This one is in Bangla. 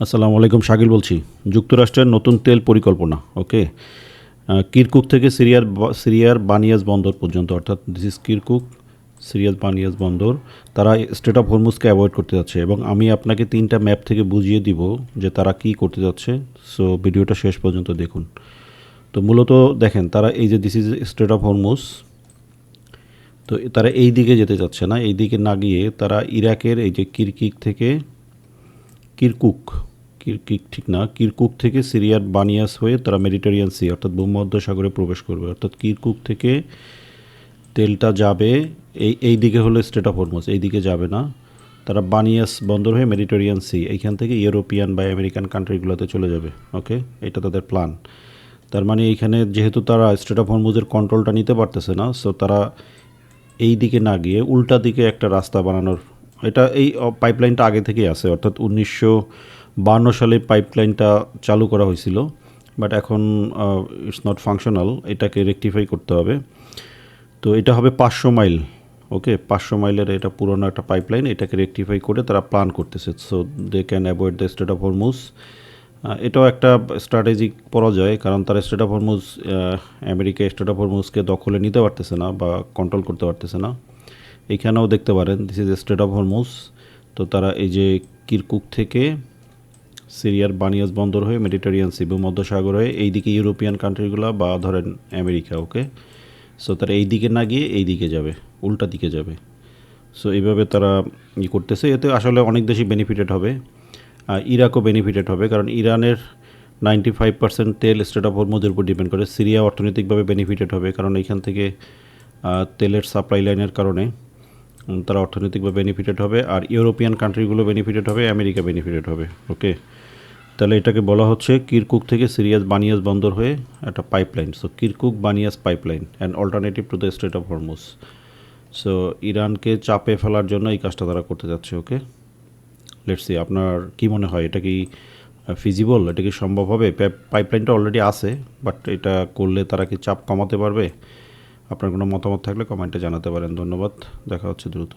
আসসালামু আলাইকুম, শাকিল বলছি। যুক্তরাষ্ট্রের নতুন তেল পরিকল্পনা। ওকে, কিরকুক থেকে সিরিয়ার বানিয়াস বন্দর পর্যন্ত, অর্থাৎ দিস ইজ কিরকুক, সিরিয়ার বানিয়াস বন্দর। তারা স্ট্রেট অফ হরমুজকে অ্যাভয়েড করতে যাচ্ছে এবং আমি আপনাকে 3টা ম্যাপ থেকে বুঝিয়ে দিব যে তারা কী করতে যাচ্ছে। সো ভিডিওটা শেষ পর্যন্ত দেখুন। তো মূলত দেখেন, তারা এই যে this is straight of Hormuz, তো তারা এই দিকে যেতে চাচ্ছে না। এই দিকে না গিয়ে তারা ইরাকের এই যে কিরকুক কিরকুক ঠিক না, কিরকুক থেকে সিরিয়ার বানিয়াস হয়ে তারা মেডিটেরিয়ান সি অর্থাৎ ভূমধ্যসাগরে প্রবেশ করবে। অর্থাৎ কিরকুক থেকে তেলটা যাবে এই দিকে হলো স্ট্রেট অফ হরমুজ, এই দিকে যাবে না। তারা বানিয়াস বন্দর হয়ে মেডিটেরিয়ান সি, এইখান থেকে ইউরোপিয়ান বা আমেরিকান কান্ট্রিগুলোতে চলে যাবে। ওকে, এটা তাদের প্ল্যান। তার মানে এইখানে যেহেতু তারা স্ট্রেট অফ হরমুজের কন্ট্রোলটা নিতে পারতেছে না, সো তারা এই দিকে না গিয়ে উল্টা দিকে একটা রাস্তা বানানোর, এটা এই পাইপলাইনটা আগে থেকেই আছে, অর্থাৎ 1952 সালে পাইপলাইনটা চালু করা হয়েছিল, বাট এখন ইটস নট ফাংশনাল, এটাকে রেকটিফাই করতে হবে। তো এটা হবে 500 মাইল। ওকে, 500 মাইলের এটা পুরনো একটা পাইপলাইন, এটাকে রেকটিফাই করে তারা প্ল্যান করতেছে, so they can avoid the strait of Hormuz. এটাও একটা স্ট্র্যাটেজিক পরাজয়, কারণ তারা strait of Hormuz, America strait of হরমুজকে দখলে নিতে পারতেছে না বা কন্ট্রোল করতে পারতেছে না। এইখানেও দেখতে পারেন this is straight of Hormuz. তো তারা এই যে কিরকুক থেকে সিরিয়ার বানিয়াস বন্দর হয়ে মেডিটেরিয়ান সি ভূমধ্যসাগর হয়ে এইদিকে ইউরোপিয়ান কান্ট্রিগুলো বা ধরেন আমেরিকা। ওকে, সো তারা এই দিকে না গিয়ে এই দিকে যাবে, উল্টা দিকে যাবে। সো এইভাবে তারা করতেছে, এতে আসলে অনেক দেশই বেনিফিটেড হবে। ইরাকও বেনিফিটেড হবে, কারণ ইরানের 95% তেল স্ট্রেট অফ হরমুজের উপর ডিপেন্ড করে। সিরিয়া অর্থনৈতিকভাবে বেনিফিটেড হবে, কারণ এইখান থেকে তেলের সাপ্লাই লাইনের কারণে তারা অর্থনৈতিকভাবে বেনিফিটেড হবে। আর ইউরোপিয়ান কান্ট্রিগুলো বেনিফিটেড হবে, আমেরিকা বেনিফিটেড হবে। ওকে, তাহলে এটাকে বলা হচ্ছে কিরকুক থেকে সিরিয়াস বানিয়াস বন্দর হয়ে একটা pipeline. So Kirkuk বানিয়াস pipeline and alternative to the strait of Hormuz. So ইরানকে চাপে ফেলার জন্য এই কাজটা তারা করতে যাচ্ছে। ওকে, লেটস সি আপনার কি মনে হয়, এটা কি ফিজিবল, এটা কি সম্ভব হবে? পাইপলাইনটা অলরেডি আছে, বাট এটা করলে তারা কি চাপ কমাতে পারবে? আপনার কোনো মতামত থাকলে কমেন্টে জানাতে পারেন। ধন্যবাদ, দেখা হচ্ছে দ্রুত।